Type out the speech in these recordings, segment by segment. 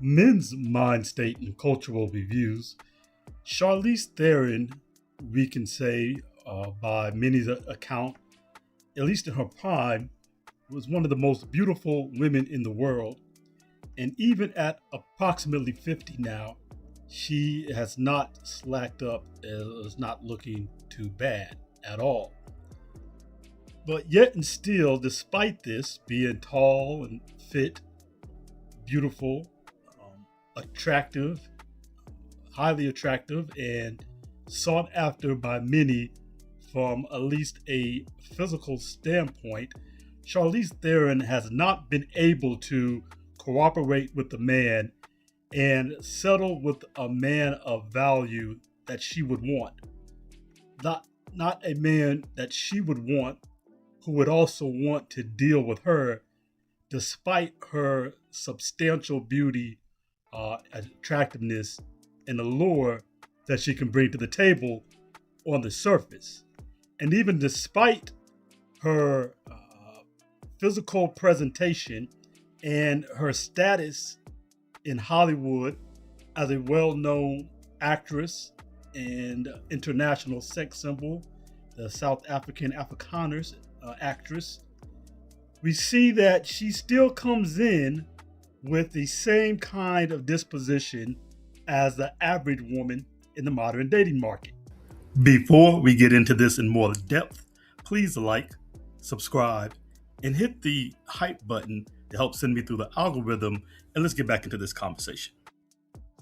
men's mind state and cultural reviews. Charlize Theron, we can say by many's account, at least in her prime, was one of the most beautiful women in the world. And even at approximately 50 now, she has not slacked up and is not looking too bad at all. But yet and still, despite this, being tall and fit, beautiful, attractive, highly attractive, and sought after by many from at least a physical standpoint, Charlize Theron has not been able to cooperate with the man and settle with a man of value that she would want. Not, not a man that she would want who would also want to deal with her despite her substantial beauty, attractiveness, and allure that she can bring to the table on the surface. And even despite her physical presentation and her status in Hollywood as a well known actress and international sex symbol, the South African Afrikaners actress, we see that she still comes in with the same kind of disposition as the average woman in the modern dating market. Before we get into this in more depth, please like, subscribe, and hit the hype button to help send me through the algorithm. And let's get back into this conversation.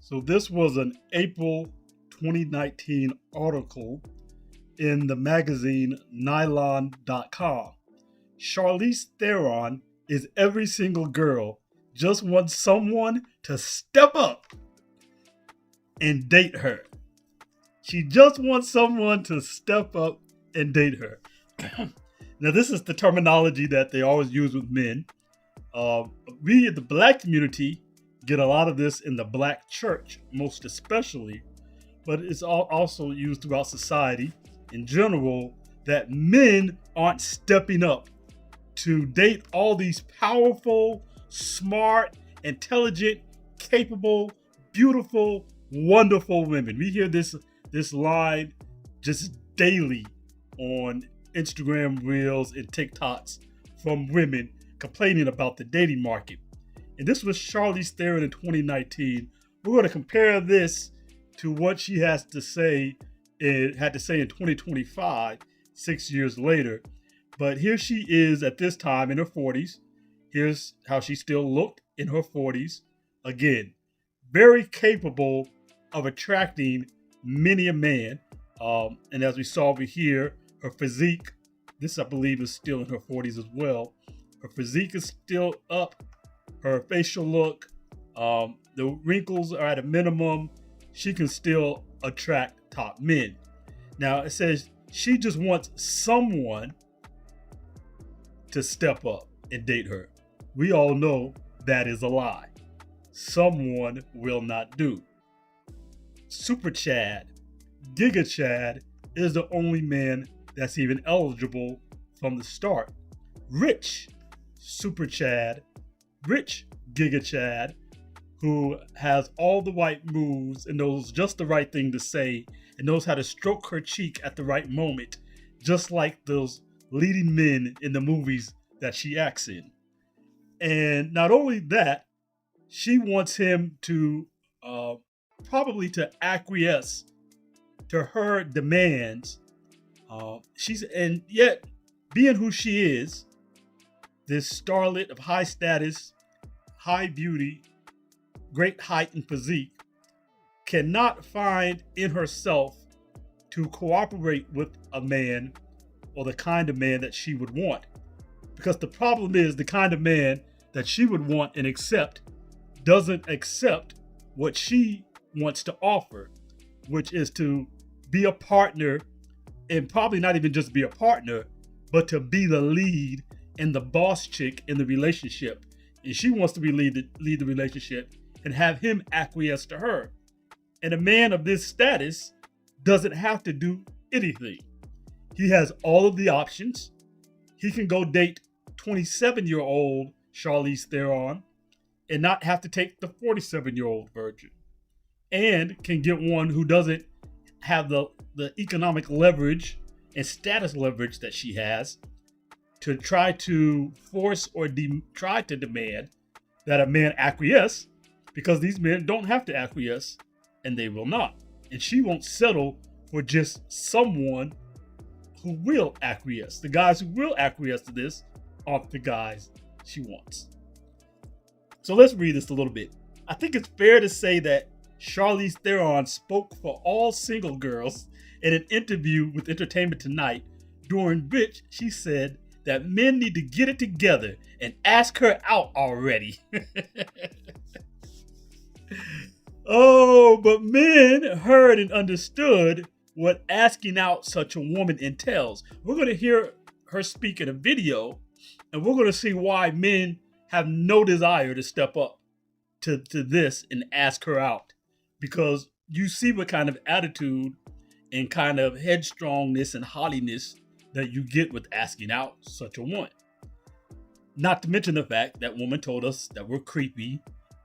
So this was an April 2019 article in the magazine Nylon.com. Charlize Theron is every single girl just wants someone to step up and date her. She just wants someone to step up and date her. Now, this is the terminology that they always use with men. We in the Black community get a lot of this in the Black church, most especially, but it's also used throughout society in general that men aren't stepping up to date all these powerful, smart, intelligent, capable, beautiful, wonderful women. We hear this line just daily on Instagram Reels and TikToks from women complaining about the dating market. And this was Charlize Theron in 2019. We're going to compare this to what she had to say in 2025, 6 years later. But here she is at this time in her 40s. Here's how she still looked in her 40s. Again, very capable of attracting many a man. And as we saw over here, her physique, this I believe is still in her 40s as well. Her physique is still up. Her facial look, the wrinkles are at a minimum. She can still attract top men. Now it says she just wants someone to step up and date her. We all know that is a lie. Someone will not do. Super Chad, Giga Chad is the only man that's even eligible from the start. Rich Super Chad, rich Giga Chad, who has all the right moves and knows just the right thing to say and knows how to stroke her cheek at the right moment, just like those leading men in the movies that she acts in. And not only that, she wants him to probably to acquiesce to her demands. And yet, being who she is, this starlet of high status, high beauty, great height and physique, cannot find in herself to cooperate with a man or the kind of man that she would want. Because the problem is the kind of man that she would want and accept doesn't accept what she wants to offer, which is to be a partner, and probably not even just be a partner, but to be the lead and the boss chick in the relationship. And she wants to lead the relationship and have him acquiesce to her. And a man of this status doesn't have to do anything. He has all of the options. He can go date 27-year-old Charlize Theron. and not have to take the 47-year-old virgin, and can get one who doesn't have the economic leverage and status leverage that she has to try to force or try to demand that a man acquiesce, because these men don't have to acquiesce and they will not. And she won't settle for just someone who will acquiesce. The guys who will acquiesce to this aren't the guys she wants. So let's read this a little bit. I think it's fair to say that Charlize Theron spoke for all single girls in an interview with Entertainment Tonight, during which she said that men need to get it together and ask her out already. Oh, but men heard and understood what asking out such a woman entails. We're going to hear her speak in a video, and we're going to see why men have no desire to step up to this and ask her out. Because you see what kind of attitude and kind of headstrongness and haughtiness that you get with asking out such a woman. Not to mention the fact that woman told us that we're creepy,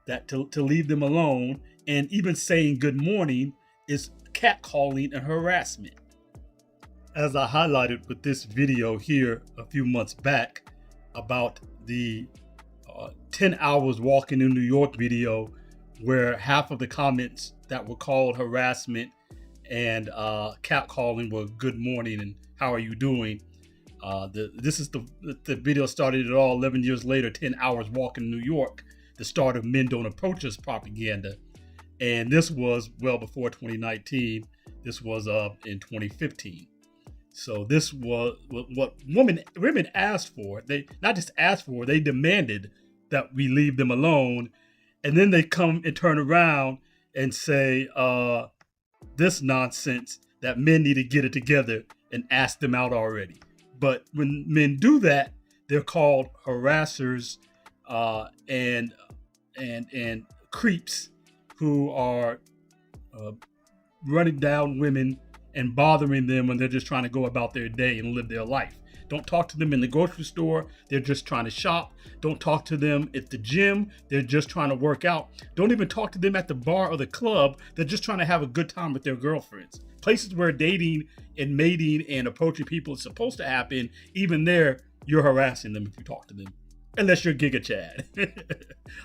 that to leave them alone, and even saying good morning is catcalling and harassment. As I highlighted with this video here a few months back about the 10 hours walking in New York video, where half of the comments that were called harassment and catcalling were good morning and how are you doing. This is the video started it all 11 years later, 10 hours walking in New York, the start of Men Don't Approach Us propaganda. And this was well before 2019. This was in 2015. So this was what women asked for. They not just asked for, they demanded that we leave them alone. And then they come and turn around and say this nonsense that men need to get it together and ask them out already. But when men do that, they're called harassers and creeps who are running down women and bothering them when they're just trying to go about their day and live their life. Don't talk to them in the grocery store. They're just trying to shop. Don't talk to them at the gym. They're just trying to work out. Don't even talk to them at the bar or the club. They're just trying to have a good time with their girlfriends. Places where dating and mating and approaching people is supposed to happen, even there, you're harassing them if you talk to them. Unless you're Giga Chad.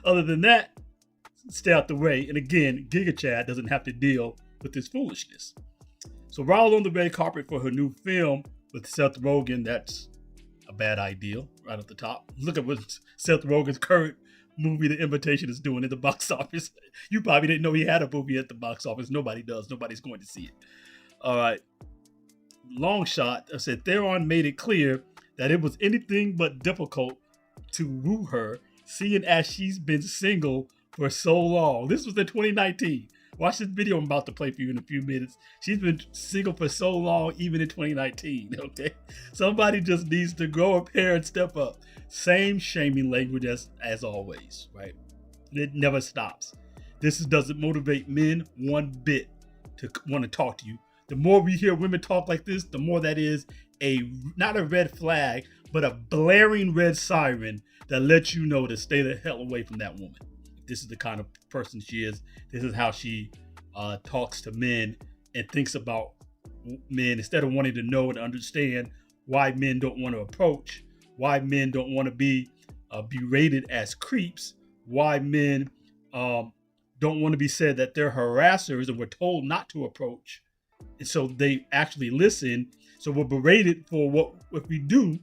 Other than that, stay out the way. And again, Giga Chad doesn't have to deal with this foolishness. So while on the red carpet for her new film with Seth Rogen, that's a bad idea right at the top. Look at what Seth Rogen's current movie, The Invitation, is doing in the box office. You probably didn't know he had a movie at the box office. Nobody does. Nobody's going to see it. All right. Long shot. I said Theron made it clear that it was anything but difficult to woo her, seeing as she's been single for so long. This was in 2019. Watch this video I'm about to play for you in a few minutes. She's been single for so long, even in 2019, okay? Somebody just needs to grow a pair and step up. Same shaming language as always, right? It never stops. This doesn't motivate men one bit to want to talk to you. The more we hear women talk like this, the more that is not a red flag, but a blaring red siren that lets you know to stay the hell away from that woman. This is the kind of person she is. This is how she talks to men and thinks about men, instead of wanting to know and understand why men don't want to approach, why men don't want to be berated as creeps, why men don't want to be said that they're harassers and we're told not to approach. And so they actually listen. So we're berated for what we do.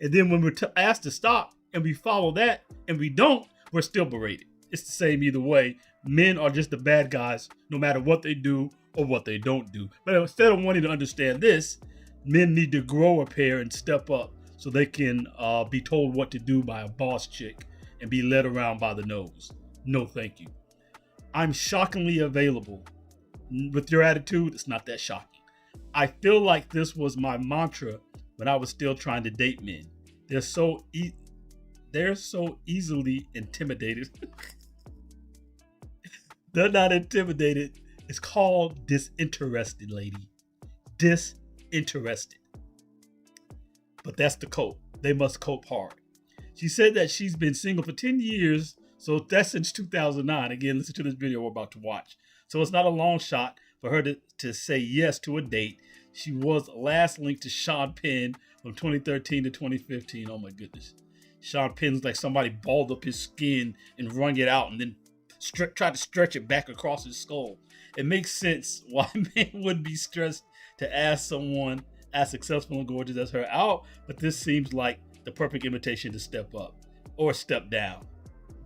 And then when we're asked to stop and we follow that and we don't, we're still berated. It's the same either way. Men are just the bad guys, no matter what they do or what they don't do. But instead of wanting to understand this, men need to grow a pair and step up so they can be told what to do by a boss chick and be led around by the nose. No, thank you. I'm shockingly available. With your attitude, it's not that shocking. I feel like this was my mantra when I was still trying to date men. They're so easily intimidated. They're not intimidated. It's called disinterested, lady. Disinterested. But that's the cope. They must cope hard. She said that she's been single for 10 years, So that's since 2009. Again, listen to this video we're about to watch. So it's not a long shot for her to say yes to a date. She was last linked to Sean Penn from 2013 to 2015. Oh my goodness. Sean Penn's like somebody balled up his skin and wrung it out and then tried to stretch it back across his skull. It makes sense why men would be stressed to ask someone as successful and gorgeous as her out, but this seems like the perfect invitation to step up or step down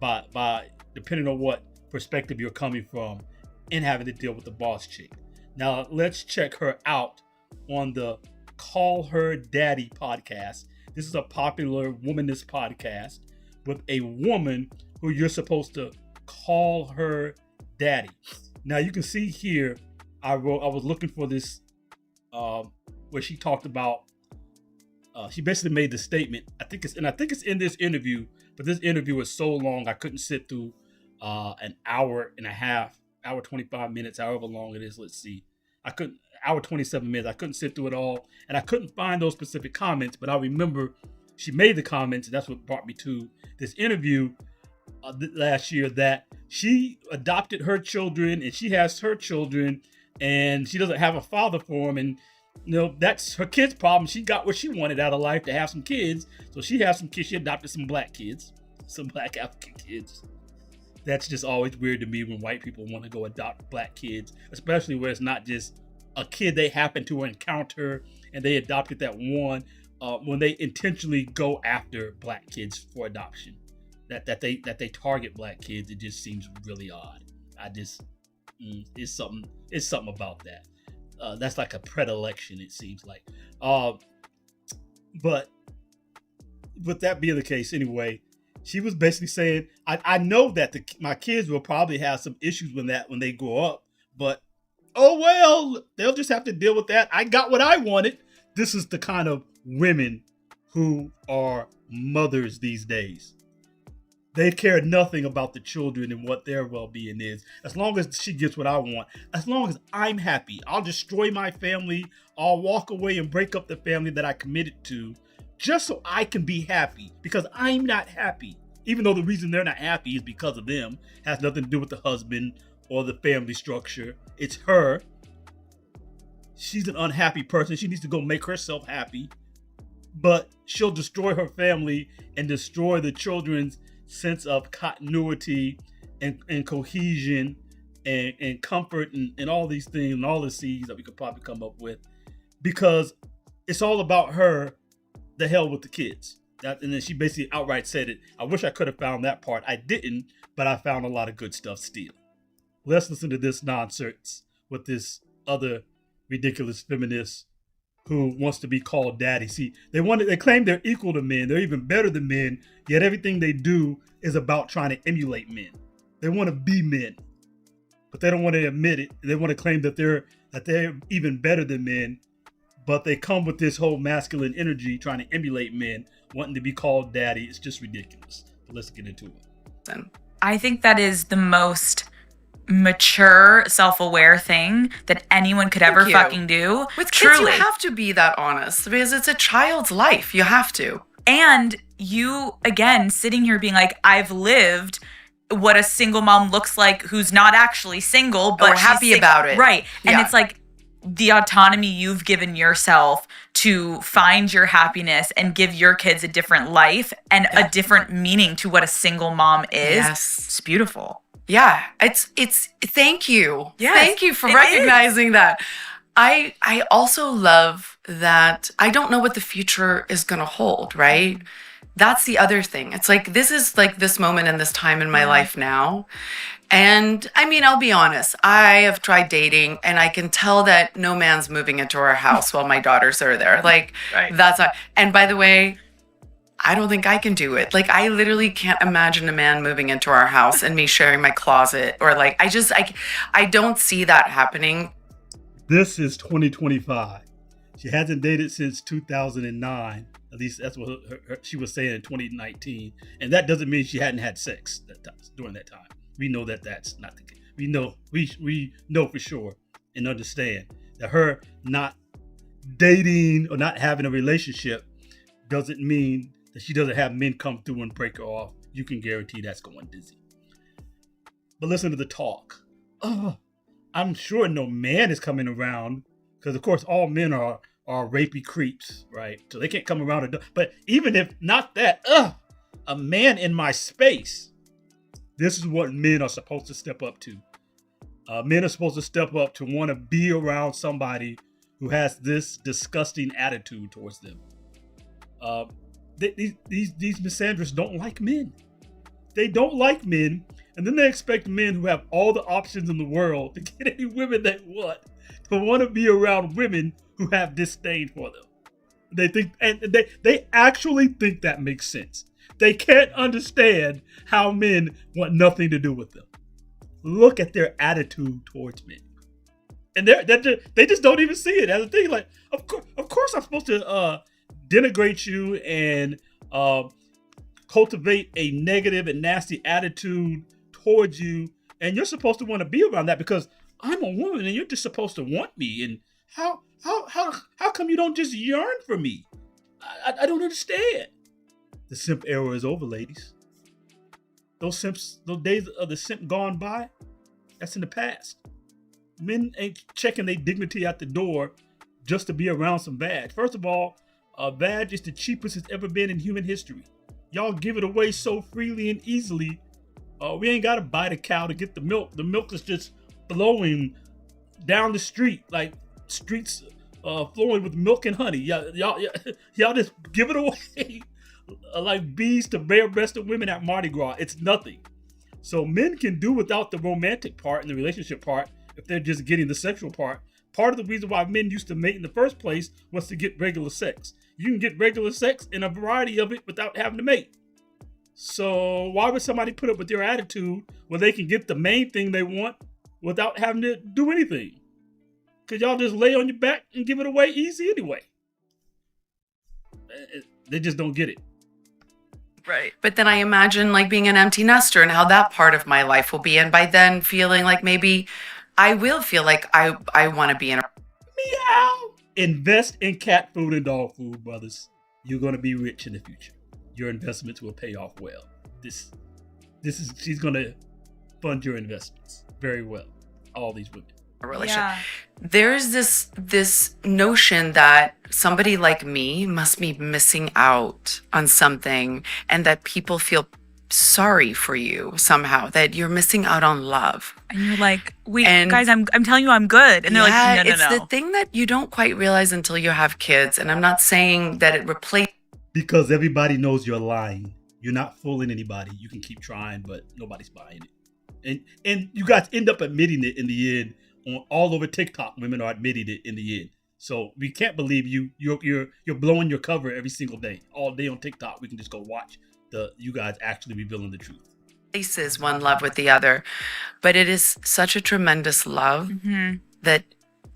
by depending on what perspective you're coming from and having to deal with the boss chick. Now let's check her out on the Call Her Daddy podcast. This is a popular womanist podcast with a woman who you're supposed to call her daddy. Now you can see here, I was looking for this where she talked about. She basically made the statement. I think it's in this interview, but this interview is so long I couldn't sit through an hour and a half, hour 25 minutes, however long it is. Let's see, hour 27 minutes. I couldn't sit through it all, and I couldn't find those specific comments. But I remember she made the comments, and that's what brought me to this interview last year. That she adopted her children, and she has her children, and she doesn't have a father for them, and that's her kid's problem. She got what she wanted out of life, to have some kids. So she has some kids. She adopted some black kids, some black African kids. That's just always weird to me when white people want to go adopt black kids, especially where it's not just a kid they happen to encounter and they adopted that one. When they intentionally go after black kids for adoption, that they target black kids, it just seems really odd. It's something about that. That's like a predilection, it seems like. But with that being the case, anyway, she was basically saying, I know that my kids will probably have some issues when they grow up, but oh well, they'll just have to deal with that. I got what I wanted. This is the kind of women who are mothers these days. They care nothing about the children and what their well-being is. As long as she gets what I want, as long as I'm happy, I'll destroy my family. I'll walk away and break up the family that I committed to just so I can be happy, because I'm not happy. Even though the reason they're not happy is because of them. It has nothing to do with the husband or the family structure. It's her. She's an unhappy person. She needs to go make herself happy. But she'll destroy her family and destroy the children's sense of continuity and cohesion and comfort and all these things and all the C's that we could probably come up with, because it's all about her. The hell with the kids. And then she basically outright said it. I wish I could have found that part. I didn't, but I found a lot of good stuff still. Let's listen to this nonsense with this other ridiculous feminist who wants to be called daddy. See, they claim they're equal to men. They're even better than men. Yet everything they do is about trying to emulate men. They want to be men, but they don't want to admit it. They want to claim that they're even better than men, but they come with this whole masculine energy trying to emulate men, wanting to be called daddy. It's just ridiculous. But let's get into it. I think that is the most mature, self-aware thing that anyone could ever fucking do. With kids, you have to be that honest because it's a child's life. You have to. And you, again, sitting here being like, I've lived what a single mom looks like who's not actually single, but happy about it. Right. And it's like the autonomy you've given yourself to find your happiness and give your kids a different life and a different meaning to what a single mom is. Yes. It's beautiful. Yeah, it's thank you. Yes, thank you for recognizing that. I also love that I don't know what the future is going to hold, right? That's the other thing. It's like, this is like this moment and this time in my life now. And I mean, I'll be honest, I have tried dating and I can tell that no man's moving into our house while my daughters are there. Like, that's not, and by the way, I don't think I can do it. Like, I literally can't imagine a man moving into our house and me sharing my closet, or like, I don't see that happening. This is 2025. She hasn't dated since 2009. At least that's what she was saying in 2019. And that doesn't mean she hadn't had sex during that time. We know that that's not the case. We know for sure and understand that her not dating or not having a relationship doesn't mean that she doesn't have men come through and break her off. You can guarantee that's going dizzy. but listen to the talk. I'm sure no man is coming around because, of course, all men are rapey creeps, right? So they can't come around. But even if not that, a man in my space. This is what men are supposed to step up to. Men are supposed to step up to want to be around somebody who has this disgusting attitude towards them. These misandrists don't like men. They don't like men, and then they expect men who have all the options in the world to get any women they want to want to be around women who have disdain for them. They think, and they actually think that makes sense. They can't understand how men want nothing to do with them. Look at their attitude towards men, and they just don't even see it as a thing. Like, of course, I'm supposed to denigrate you and cultivate a negative and nasty attitude towards you, and you're supposed to want to be around that because I'm a woman and you're just supposed to want me. And how come you don't just yearn for me? I don't understand. The simp era is over, ladies. Those days of the simp gone by, that's in the past. Men ain't checking their dignity at the door just to be around some vag. First of all, a vag is the cheapest it's ever been in human history. Y'all give it away so freely and easily. We ain't got to buy the cow to get the milk. The milk is just flowing down the street, like streets flowing with milk and honey. Y'all just give it away like bees to bare-breasted women at Mardi Gras. It's nothing. So men can do without the romantic part and the relationship part if they're just getting the sexual part. Part of the reason why men used to mate in the first place was to get regular sex. You can get regular sex and a variety of it without having to mate. So why would somebody put up with their attitude where they can get the main thing they want without having to do anything? Because y'all just lay on your back and give it away easy anyway. They just don't get it. Right. But then I imagine like being an empty nester and how that part of my life will be. And by then feeling like maybe I will feel like I want to be in a... Meow. Invest in cat food and dog food, brothers. You're going to be rich in the future. Your investments will pay off well. She's going to fund your investments very well. All these women. Relationship. Yeah. There's this notion that somebody like me must be missing out on something and that people feel sorry for you somehow, that you're missing out on love. And you're like, wait, guys, I'm telling you I'm good. And they're like, no. It's the thing that you don't quite realize until you have kids. And I'm not saying that it replaces... Because everybody knows you're lying. You're not fooling anybody. You can keep trying, but nobody's buying it. And you guys end up admitting it in the end. All over TikTok, women are admitting it in the end. So we can't believe you're blowing your cover every single day. All day on TikTok, we can just go watch you guys actually revealing the truth. Places one love with the other, but it is such a tremendous love that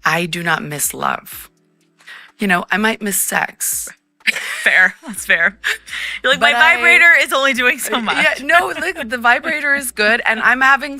I do not miss love. You know, I might miss sex. Fair. That's fair. You're like, but my vibrator is only doing so much. Yeah, no, look, the vibrator is good, and I'm having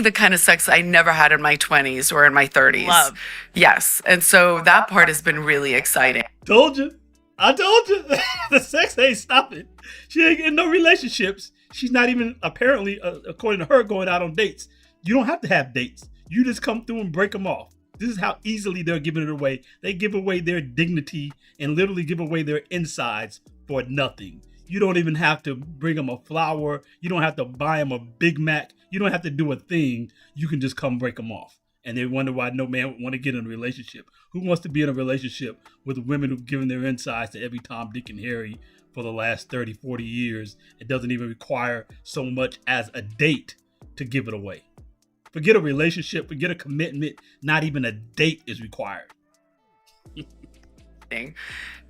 the kind of sex I never had in my 20s or in my 30s. Love. Yes. And so that part has been really exciting. I told you. The sex ain't stopping. She ain't in no relationships. She's not even, apparently, according to her, going out on dates. You don't have to have dates. You just come through and break them off. This is how easily they're giving it away. They give away their dignity and literally give away their insides for nothing. You don't even have to bring them a flower. You don't have to buy them a Big Mac. You don't have to do a thing. You can just come break them off. And they wonder why no man would want to get in a relationship. Who wants to be in a relationship with women who've given their insides to every Tom, Dick, and Harry for the last 30, 40 years? It doesn't even require so much as a date to give it away. Forget a relationship. Forget a commitment. Not even a date is required.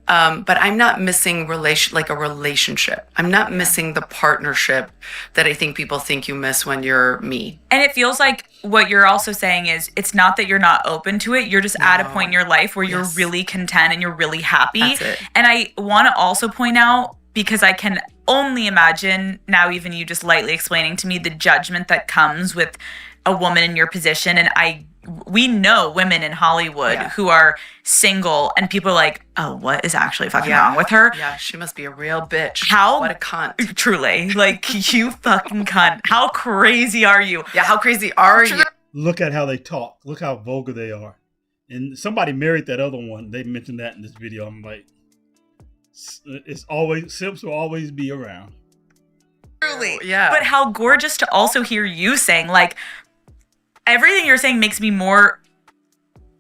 But I'm not missing a relationship. I'm not missing the partnership that I think people think you miss when you're me. And it feels like what you're also saying is it's not that you're not open to it. You're just at a point in your life where you're really content and you're really happy. That's it. And I want to also point out, because I can only imagine now, even you just lightly explaining to me the judgment that comes with a woman in your position. And I we know women in Hollywood Yeah. who are single, and people are like, oh, what is actually fucking wrong with her? Yeah, she must be a real bitch. How- What a cunt. Truly, like, you fucking cunt. How crazy are you? Yeah, how crazy are you? Look at how they talk. Look how vulgar they are. And somebody married that other one. They mentioned that in this video. I'm like, it's always, simps will always be around. Truly. Yeah. But how gorgeous to also hear you saying, like, everything you're saying makes me more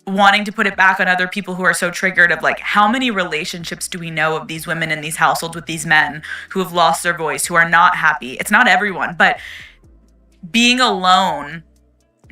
wanting to put it back on other people who are so triggered of, like, how many relationships do we know of these women in these households with these men who have lost their voice, who are not happy? It's not everyone, but being alone,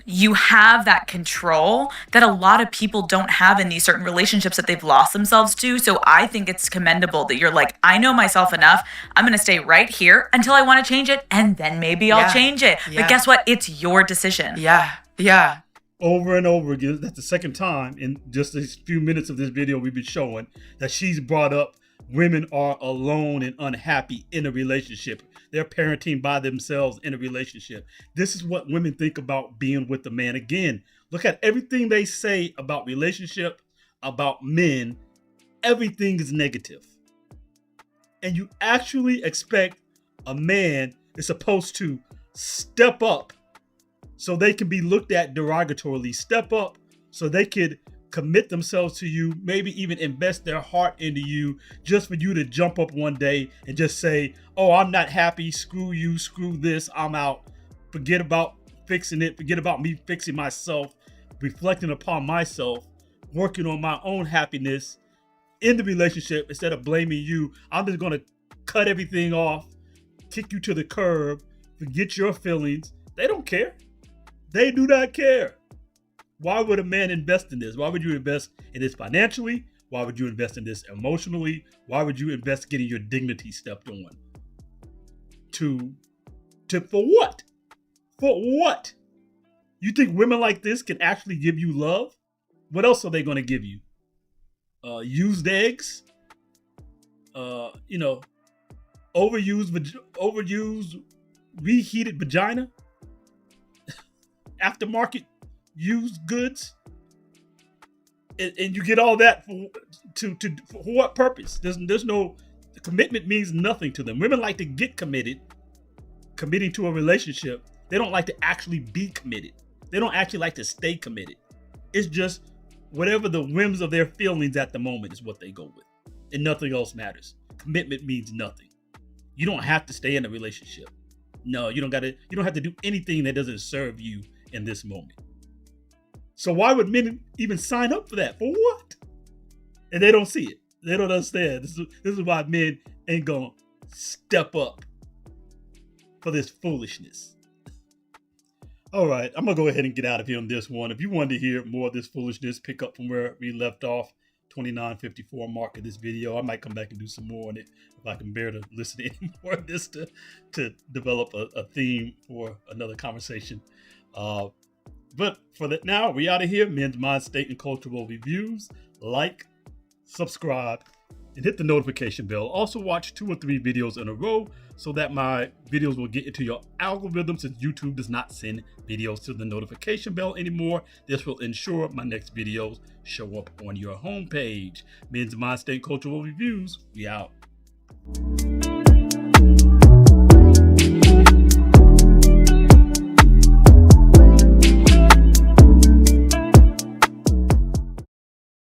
you have that control that a lot of people don't have in these certain relationships that they've lost themselves to. So I think it's commendable that you're like, I know myself enough. I'm going to stay right here until I want to change it. And then maybe I'll change it. Yeah. But guess what? It's your decision. Yeah. Yeah. Over and over again. That's the second time in just these few minutes of this video we've been showing that she's brought up women are alone and unhappy in a relationship. They're parenting by themselves in a relationship. This is what women think about being with a man. Again, look at everything they say about relationship, about men. Everything is negative. And you actually expect a man is supposed to step up so they can be looked at derogatorily. Step up so they could commit themselves to you, maybe even invest their heart into you, just for you to jump up one day and just say, oh, I'm not happy, screw you, screw this, I'm out. Forget about fixing it, forget about me fixing myself, reflecting upon myself, working on my own happiness in the relationship instead of blaming you. I'm just gonna cut everything off, kick you to the curb, forget your feelings. They don't care. They do not care. Why would a man invest in this? Why would you invest in this financially? Why would you invest in this emotionally? Why would you invest getting your dignity stepped on? For what? For what? You think women like this can actually give you love? What else are they going to give you? Used eggs? Overused, reheated vagina? Aftermarket used goods, and you get all that for what purpose? There's no commitment means nothing to them. Women like to get committing to a relationship. They don't like to actually be committed. They don't actually like to stay committed. It's just whatever the whims of their feelings at the moment is what they go with, and nothing else matters. Commitment means nothing. You don't have to stay in a relationship. No, you don't have to do anything that doesn't serve you in this moment. So why would men even sign up for that? For what? And they don't see it. They don't understand. This is why men ain't gonna step up for this foolishness. All right, I'm gonna go ahead and get out of here on this one. If you wanted to hear more of this foolishness, pick up from where we left off, 29:54 mark of this video. I might come back and do some more on it if I can bear to listen to any more of this to develop a theme for another conversation. But for that now, we out of here. Men's Mind State and Cultural Reviews. Like, subscribe, and hit the notification bell. Also watch 2 or 3 videos in a row so that my videos will get into your algorithm, since YouTube does not send videos to the notification bell anymore. This will ensure my next videos show up on your homepage. Men's Mind State Cultural Reviews. We out.